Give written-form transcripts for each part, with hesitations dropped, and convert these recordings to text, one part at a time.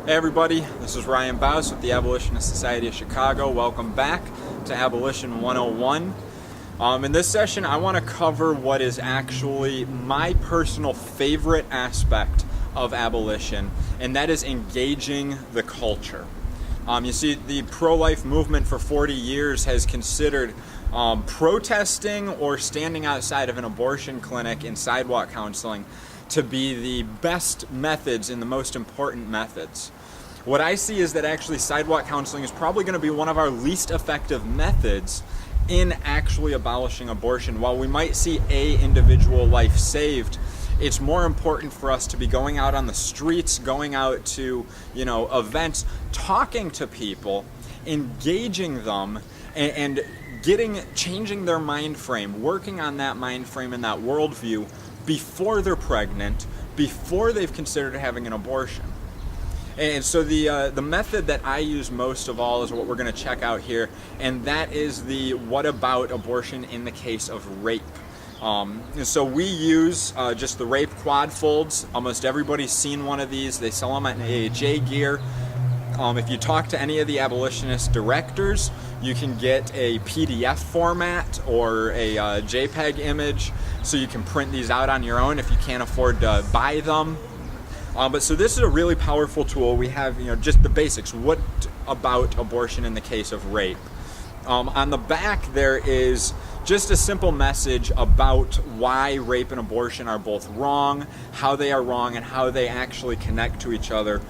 Hey everybody, this is Ryan Baus with the Abolitionist Society of Chicago. Welcome back to Abolition 101. In this session, I want to cover what is actually my personal favorite aspect of abolition, and that is engaging the culture. You see, the pro-life movement for 40 years has considered protesting or standing outside of an abortion clinic in sidewalk counseling to be the best methods and the most important methods. What I see is that actually sidewalk counseling is probably going to be one of our least effective methods in actually abolishing abortion. While we might see an individual life saved, it's more important for us to be going out on the streets, going out to, events, talking to people, engaging them, and changing their mind frame, working on that mind frame and that worldview before they're pregnant, before they've considered having an abortion. And so the method that I use most of all is what we're going to check out here, and that is the what about abortion in the case of rape. And so we use just the rape quad folds. Almost everybody's seen one of these. They sell them at AHA gear. If you talk to any of the abolitionist directors, you can get a PDF format or a JPEG image, so you can print these out on your own if you can't afford to buy them. So this is a really powerful tool. We have just the basics. What about abortion in the case of rape? On the back there is just a simple message about why rape and abortion are both wrong, how they are wrong, and how they actually connect to each other.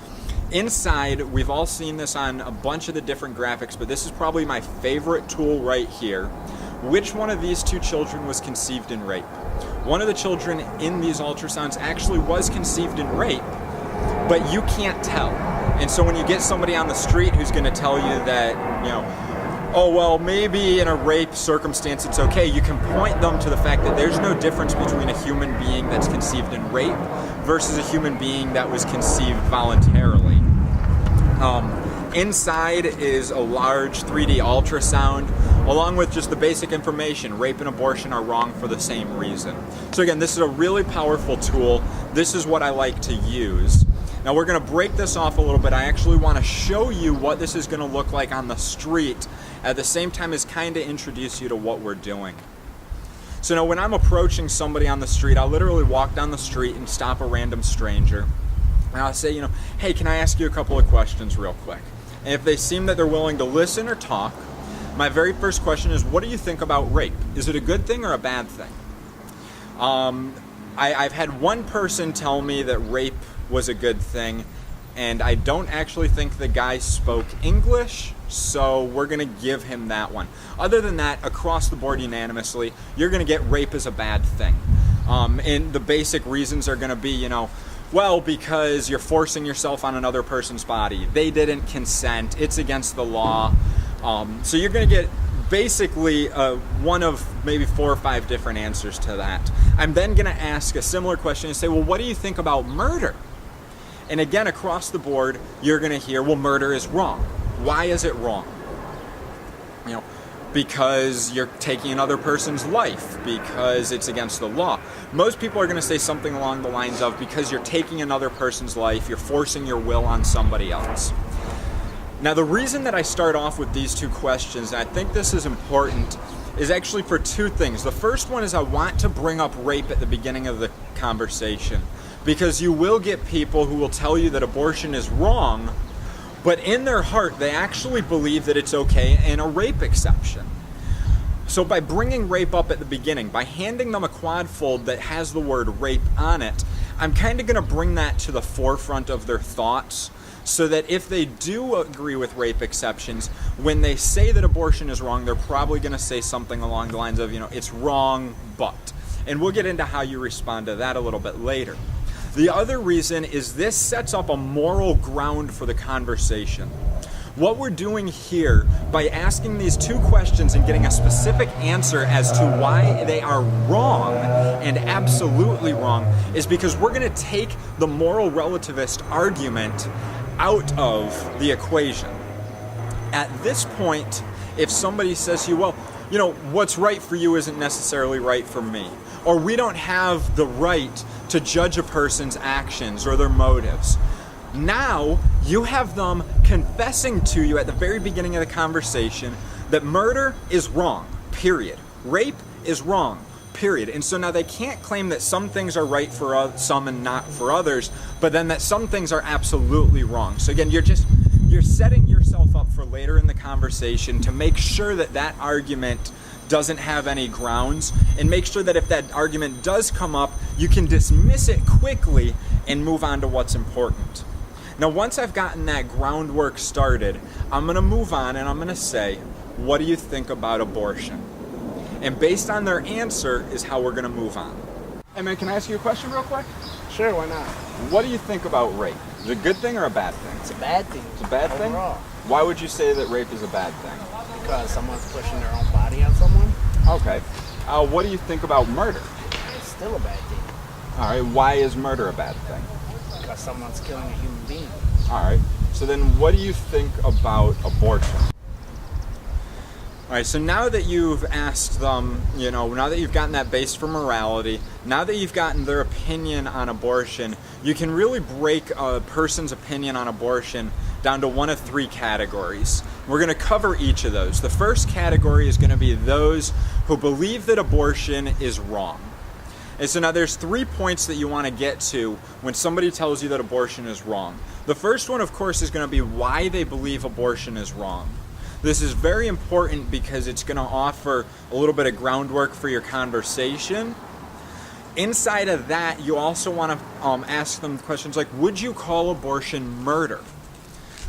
Inside, we've all seen this on a bunch of the different graphics, but this is probably my favorite tool right here. Which one of these two children was conceived in rape? One of the children in these ultrasounds actually was conceived in rape, but you can't tell. And so when you get somebody on the street who's going to tell you that, oh, well, maybe in a rape circumstance it's okay, you can point them to the fact that there's no difference between a human being that's conceived in rape versus a human being that was conceived voluntarily. Inside is a large 3D ultrasound, along with just the basic information. Rape and abortion are wrong for the same reason. So again, this is a really powerful tool. This is what I like to use. Now we're going to break this off a little bit. I actually want to show you what this is going to look like on the street at the same time as kind of introduce you to what we're doing. So now when I'm approaching somebody on the street, I'll literally walk down the street and stop a random stranger. And I'll say, hey, can I ask you a couple of questions real quick? And if they seem that they're willing to listen or talk, my very first question is, what do you think about rape? Is it a good thing or a bad thing? I've had one person tell me that rape was a good thing, and I don't actually think the guy spoke English, so we're going to give him that one. Other than that, across the board unanimously, you're going to get rape as a bad thing. And the basic reasons are going to be, well, because you're forcing yourself on another person's body. They didn't consent. It's against the law. So you're going to get basically one of maybe 4 or 5 different answers to that. I'm then going to ask a similar question and say, well, what do you think about murder? And again, across the board, you're going to hear, well, murder is wrong. Why is it wrong? Because you're taking another person's life, because it's against the law. Most people are going to say something along the lines of, because you're taking another person's life, you're forcing your will on somebody else. Now, the reason that I start off with these two questions, and I think this is important, is actually for 2 things. The first one is I want to bring up rape at the beginning of the conversation, because you will get people who will tell you that abortion is wrong, but in their heart, they actually believe that it's okay in a rape exception. So by bringing rape up at the beginning, by handing them a quad fold that has the word rape on it, I'm kind of going to bring that to the forefront of their thoughts, so that if they do agree with rape exceptions, when they say that abortion is wrong, they're probably going to say something along the lines of, it's wrong, but. And we'll get into how you respond to that a little bit later. The other reason is this sets up a moral ground for the conversation. What we're doing here, by asking these 2 questions and getting a specific answer as to why they are wrong, and absolutely wrong, is because we're going to take the moral relativist argument out of the equation. At this point, if somebody says to you, well, what's right for you isn't necessarily right for me, or we don't have the right to judge a person's actions or their motives, Now you have them confessing to you at the very beginning of the conversation that murder is wrong, period. Rape is wrong, period. And so now they can't claim that some things are right for some and not for others, but then that some things are absolutely wrong. So again, you're setting yourself up for later in the conversation to make sure that that argument doesn't have any grounds, and make sure that if that argument does come up, you can dismiss it quickly and move on to what's important. Now, once I've gotten that groundwork started, I'm going to move on and I'm going to say, what do you think about abortion? And based on their answer is how we're going to move on. Hey man, can I ask you a question real quick? Sure, why not? What do you think about rape? Is it a good thing or a bad thing? It's a bad thing. It's a bad overall. thing? Why would you say that rape is a bad thing? Because someone's pushing their own body on someone. Okay. What do you think about murder? It's still a bad thing. All right. Why is murder a bad thing? Because someone's killing a human being. All right. So then what do you think about abortion? All right, so now that you've asked them, now that you've gotten that base for morality, now that you've gotten their opinion on abortion, you can really break a person's opinion on abortion down to one of three categories. We're going to cover each of those. The first category is going to be those who believe that abortion is wrong. And so now there's 3 points that you want to get to when somebody tells you that abortion is wrong. The first one, of course, is going to be why they believe abortion is wrong. This is very important because it's going to offer a little bit of groundwork for your conversation. Inside of that, you also want to ask them questions like, would you call abortion murder?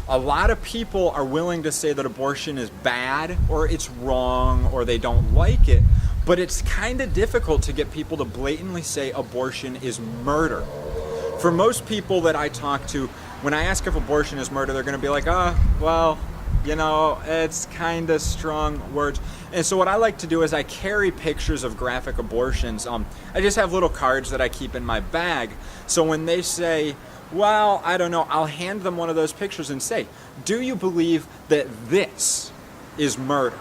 A lot of people are willing to say that abortion is bad or it's wrong or they don't like it, but it's kind of difficult to get people to blatantly say abortion is murder. For most people that I talk to, when I ask if abortion is murder, they're going to be like, it's kind of strong words. And so what I like to do is I carry pictures of graphic abortions. I just have little cards that I keep in my bag. So when they say, well, I don't know, I'll hand them one of those pictures and say, do you believe that this is murder?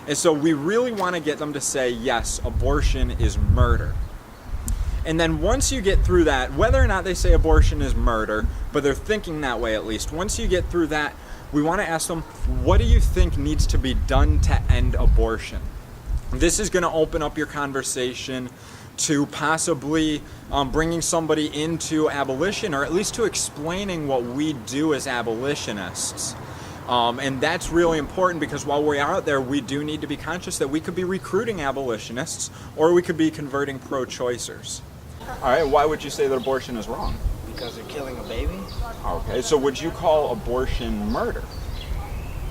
And so we really want to get them to say, yes, abortion is murder. And then once you get through that, whether or not they say abortion is murder, but they're thinking that way at least, once you get through that, we want to ask them, what do you think needs to be done to end abortion? This is going to open up your conversation to possibly bringing somebody into abolition, or at least to explaining what we do as abolitionists. And that's really important because while we're out there, we do need to be conscious that we could be recruiting abolitionists or we could be converting pro-choicers. All right, why would you say that abortion is wrong? Because they're killing a baby? Okay, so would you call abortion murder?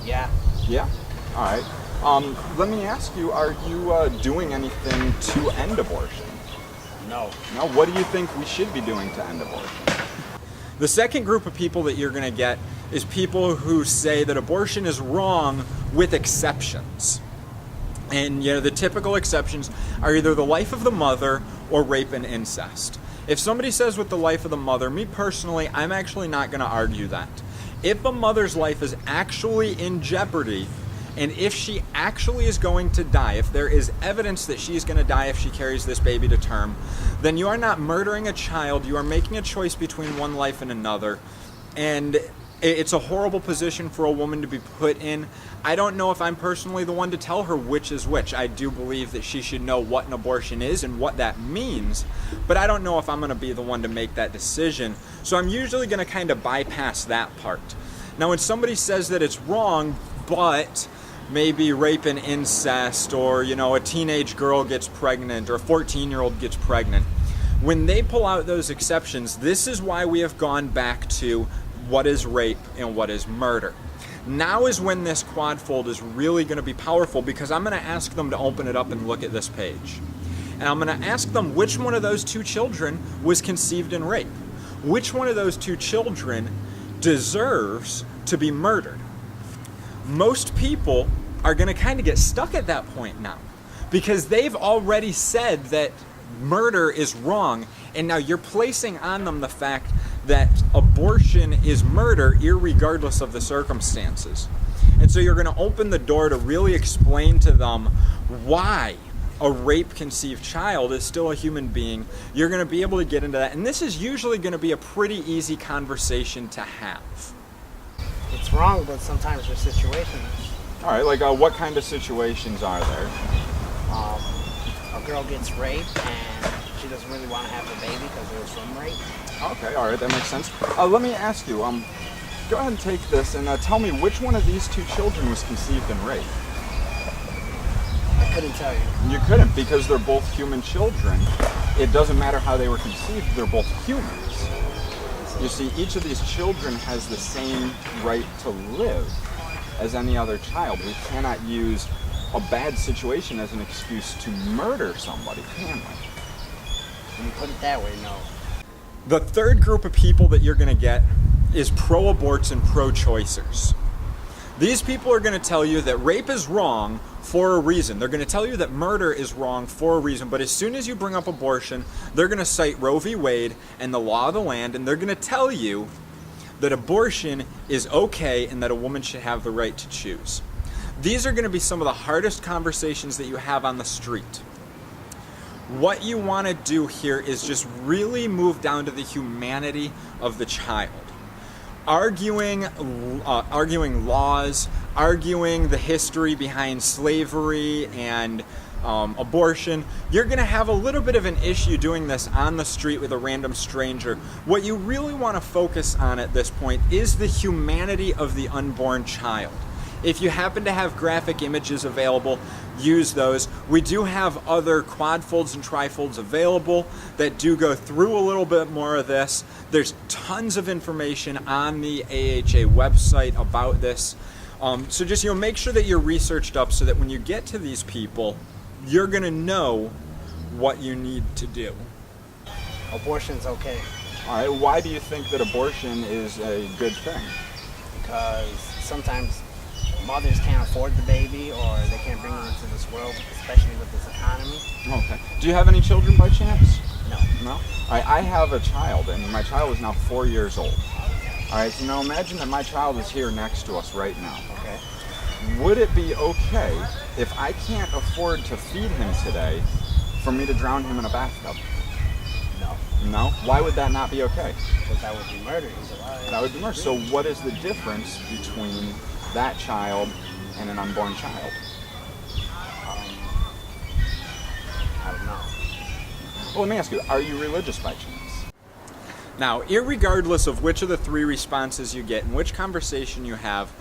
Yeah. Yeah? All right. Let me ask you, are you doing anything to end abortion? No. No? What do you think we should be doing to end abortion? The second group of people that you're going to get is people who say that abortion is wrong with exceptions. And the typical exceptions are either the life of the mother or rape and incest. If somebody says with the life of the mother, me personally, I'm actually not going to argue that. If a mother's life is actually in jeopardy, and if she actually is going to die, if there is evidence that she's going to die if she carries this baby to term, then you are not murdering a child, you are making a choice between one life and another. And it's a horrible position for a woman to be put in. I don't know if I'm personally the one to tell her which is which. I do believe that she should know what an abortion is and what that means, but I don't know if I'm going to be the one to make that decision. So I'm usually going to kind of bypass that part. Now, when somebody says that it's wrong, but maybe rape and incest, or a teenage girl gets pregnant, or a 14-year-old gets pregnant, when they pull out those exceptions, this is why we have gone back to what is rape and what is murder. Now is when this quadfold is really going to be powerful, because I'm going to ask them to open it up and look at this page. And I'm going to ask them which one of those two children was conceived in rape. Which one of those two children deserves to be murdered? Most people are going to kind of get stuck at that point now, because they've already said that murder is wrong, and now you're placing on them the fact that abortion is murder irregardless of the circumstances. And so you're going to open the door to really explain to them why a rape conceived child is still a human being. You're going to be able to get into that. And this is usually going to be a pretty easy conversation to have. It's wrong, but sometimes there's situations. All right, like what kind of situations are there? A girl gets raped and she doesn't really want to have the baby because it was from rape. Okay, all right, that makes sense. Let me ask you, go ahead and take this and tell me which one of these two children was conceived in rape. I couldn't tell you. You couldn't, because they're both human children. It doesn't matter how they were conceived, they're both humans. You see, each of these children has the same right to live as any other child. We cannot use a bad situation as an excuse to murder somebody, can we? When you put it that way, no. The third group of people that you're going to get is pro-aborts and pro-choicers. These people are going to tell you that rape is wrong for a reason. They're going to tell you that murder is wrong for a reason, but as soon as you bring up abortion, they're going to cite Roe v. Wade and the law of the land, and they're going to tell you that abortion is okay and that a woman should have the right to choose. These are going to be some of the hardest conversations that you have on the street. What you want to do here is just really move down to the humanity of the child. Arguing laws, arguing the history behind slavery and abortion, you're going to have a little bit of an issue doing this on the street with a random stranger. What you really want to focus on at this point is the humanity of the unborn child. If you happen to have graphic images available, use those. We do have other quadfolds and trifolds available that do go through a little bit more of this. There's tons of information on the AHA website about this. So just make sure that you're researched up so that when you get to these people, you're going to know what you need to do. Abortion's okay. All right, why do you think that abortion is a good thing? Because sometimes mothers can't afford the baby or they can't bring them into this world, especially with this economy. Okay. Do you have any children by chance? No. No? All right, I have a child, and my child is now 4 years old. All right, so now imagine that my child is here next to us right now. Okay. Would it be okay if I can't afford to feed him today for me to drown him in a bathtub? No. No? Why would that not be okay? Because that would be murder. He's alive. That would be murder. So what is the difference between that child and an unborn child? I don't know. Well, let me ask you, are you religious by chance? Now, irregardless of which of the three responses you get and which conversation you have,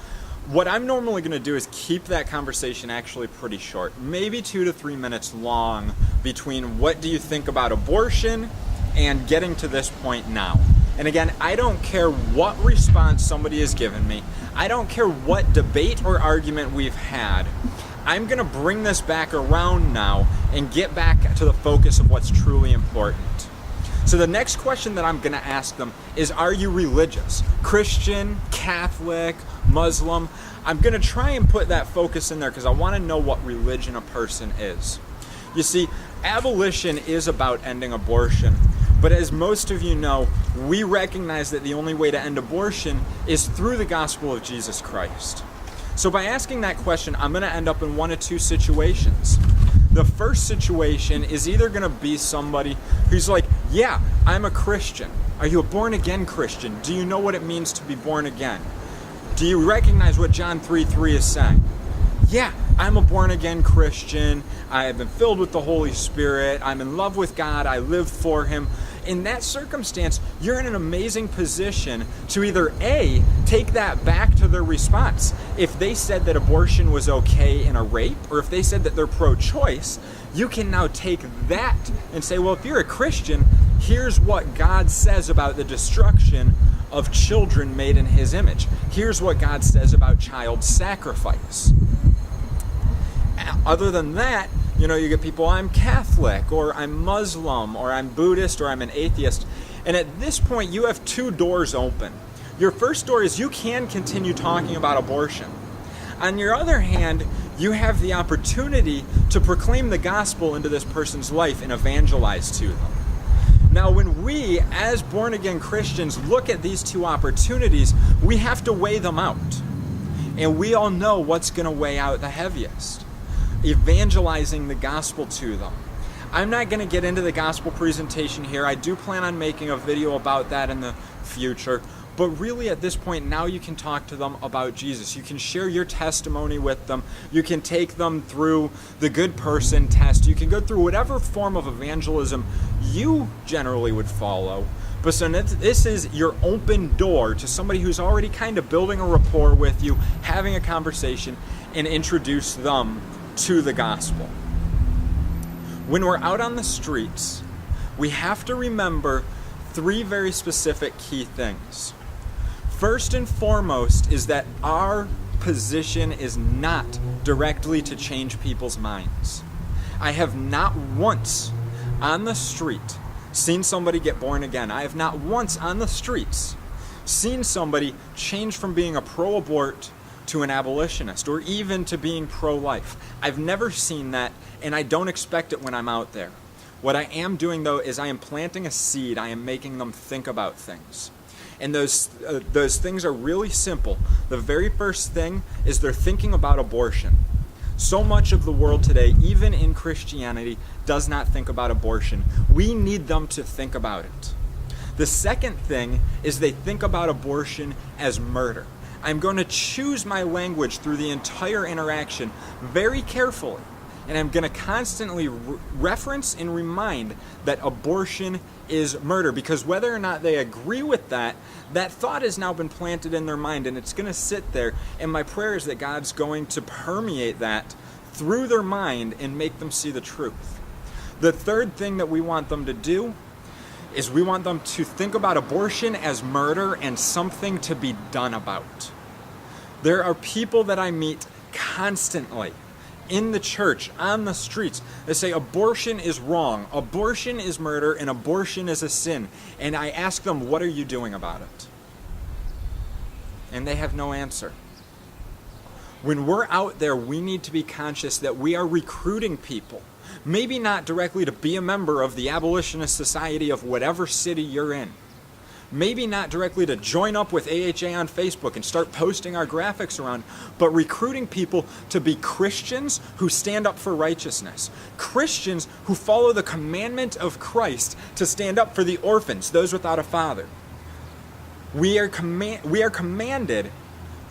what I'm normally going to do is keep that conversation actually pretty short, maybe 2 to 3 minutes long, between what do you think about abortion and getting to this point now. And again, I don't care what response somebody has given me. I don't care what debate or argument we've had. I'm going to bring this back around now and get back to the focus of what's truly important. So the next question that I'm going to ask them is, are you religious? Christian, Catholic, Muslim? I'm going to try and put that focus in there because I want to know what religion a person is. You see, abolition is about ending abortion. But as most of you know, we recognize that the only way to end abortion is through the gospel of Jesus Christ. So by asking that question, I'm going to end up in one of two situations. The first situation is either going to be somebody who's like, yeah, I'm a Christian. Are you a born-again Christian? Do you know what it means to be born again? Do you recognize what John 3:3 is saying? Yeah, I'm a born-again Christian. I have been filled with the Holy Spirit. I'm in love with God. I live for Him. In that circumstance, you're in an amazing position to either A, take that back to their response. If they said that abortion was okay in a rape, or if they said that they're pro-choice, you can now take that and say, well, if you're a Christian, here's what God says about the destruction of children made in His image. Here's what God says about child sacrifice. Other than that, you get people, I'm Catholic, or I'm Muslim, or I'm Buddhist, or I'm an atheist. And at this point, you have two doors open. Your first door is you can continue talking about abortion. On your other hand, you have the opportunity to proclaim the gospel into this person's life and evangelize to them. Now, when we, as born-again Christians, look at these two opportunities, we have to weigh them out. And we all know what's going to weigh out the heaviest. evangelizing the gospel to them. I'm not going to get into the gospel presentation here. I do plan on making a video about that in the future. But really at this point, now you can talk to them about Jesus. You can share your testimony with them. You can take them through the good person test. You can go through whatever form of evangelism you generally would follow. But so this is your open door to somebody who's already kind of building a rapport with you, having a conversation, and introduce them to the gospel. When we're out on the streets, we have to remember 3 very specific key things. First and foremost is that our position is not directly to change people's minds. I have not once on the street seen somebody get born again. I have not once on the streets seen somebody change from being a pro-abort to an abolitionist, or even to being pro-life. I've never seen that, and I don't expect it when I'm out there. What I am doing, though, is I am planting a seed. I am making them think about things. And those things are really simple. The very first thing is they're thinking about abortion. So much of the world today, even in Christianity, does not think about abortion. We need them to think about it. The second thing is they think about abortion as murder. I'm going to choose my language through the entire interaction very carefully. And I'm going to constantly reference and remind that abortion is murder. Because whether or not they agree with that, that thought has now been planted in their mind, and it's going to sit there. And my prayer is that God's going to permeate that through their mind and make them see the truth. The third thing that we want them to do is we want them to think about abortion as murder and something to be done about. There are people that I meet constantly in the church, on the streets, that say abortion is wrong, abortion is murder, and abortion is a sin. And I ask them, what are you doing about it? And they have no answer. When we're out there, we need to be conscious that we are recruiting people. Maybe not directly to be a member of the Abolitionist Society of whatever city you're in. Maybe not directly to join up with AHA on Facebook and start posting our graphics around, but recruiting people to be Christians who stand up for righteousness. Christians who follow the commandment of Christ to stand up for the orphans, those without a father. We are commanded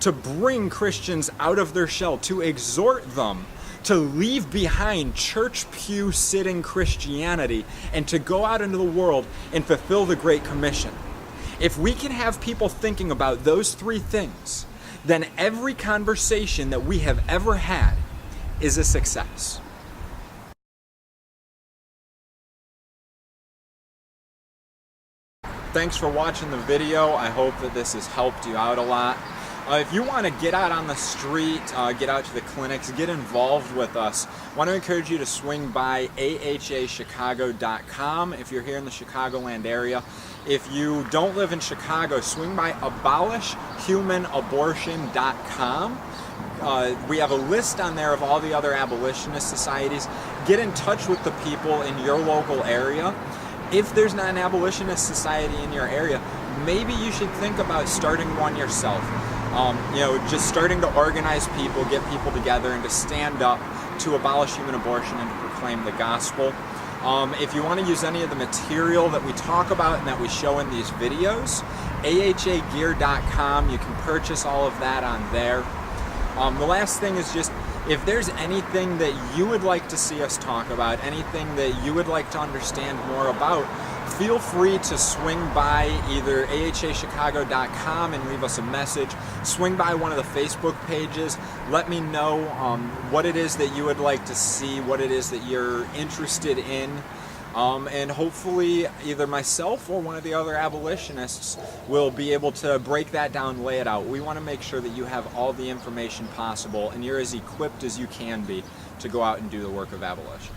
to bring Christians out of their shell, to exhort them to leave behind church pew sitting Christianity and to go out into the world and fulfill the Great Commission. If we can have people thinking about those 3 things, then every conversation that we have ever had is a success. Thanks for watching the video. I hope that this has helped you out a lot. If you want to get out on the street, get out to the clinics, get involved with us, I want to encourage you to swing by ahachicago.com if you're here in the Chicagoland area. If you don't live in Chicago, swing by abolishhumanabortion.com. We have a list on there of all the other abolitionist societies. Get in touch with the people in your local area. If there's not an abolitionist society in your area, maybe you should think about starting one yourself. Just starting to organize people, get people together, and to stand up to abolish human abortion and to proclaim the gospel. If you want to use any of the material that we talk about and that we show in these videos, ahagear.com, you can purchase all of that on there. The last thing is just, if there's anything that you would like to see us talk about, anything that you would like to understand more about, feel free to swing by either ahachicago.com and leave us a message. Swing by one of the Facebook pages. Let me know what it is that you would like to see, what it is that you're interested in. And hopefully either myself or one of the other abolitionists will be able to break that down, lay it out. We want to make sure that you have all the information possible and you're as equipped as you can be to go out and do the work of abolition.